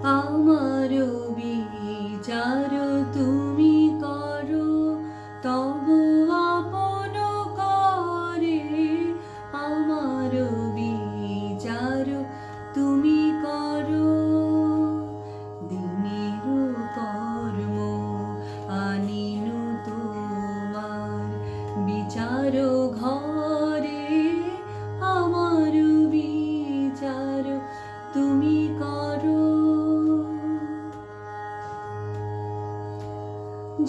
আমার বিচার তুমি করো, তবু আপন করে। আমার বিচার তুমি করো। দিনের কর্ম আনিন তোমার বিচার ঘরে। আমার বিচার তুমি করো।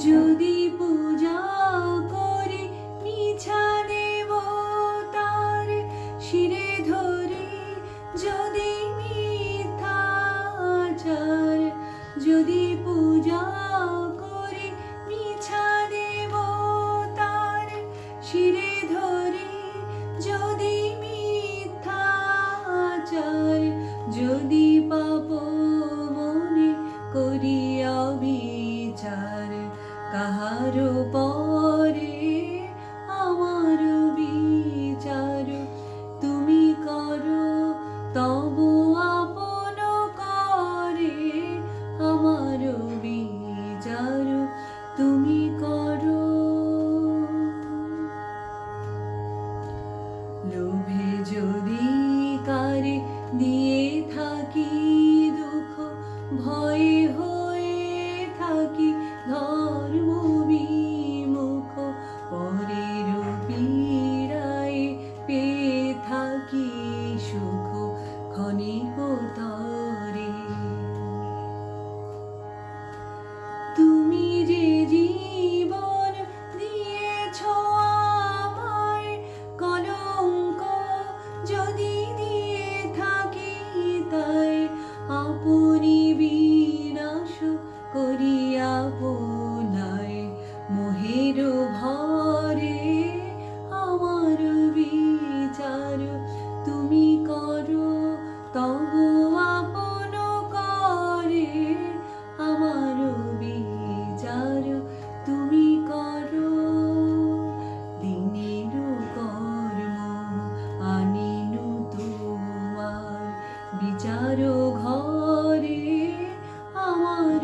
যদি পূজা করি মিছা দেবতার শিরে ধরি, যদি মিথ্যাচার, যদি পূজা করি মিছা দেবতার শিরে ধরি, যদি মিথ্যাচার, যদি পাপ মনে করিয়া বিচার কাহার পরে। আমার বিচার তুমি করো, তবু আপন করে। আমার বিচার তুমি করো। লোভে যদি কারে দিয়ে থাকি দুঃখ, ভয়ে হয়ে থাকি ধর্ম বিমুখ, পরের পীড়ায় পেয়ে থাকি সুখ ক্ষণিক তরে। তুমি যে জীবন দিয়েছ আমায়, কলঙ্ক যদি দিয়ে থাকি তাই, আপনি বিনাশ করিয়া আপনায় মোহের ভরে। আমার বিচার তুমি করো, তবু আপন করে। আমার বিচার তুমি করো। দিনের কর্ম আনিন তোমার বিচার ঘরে। আমার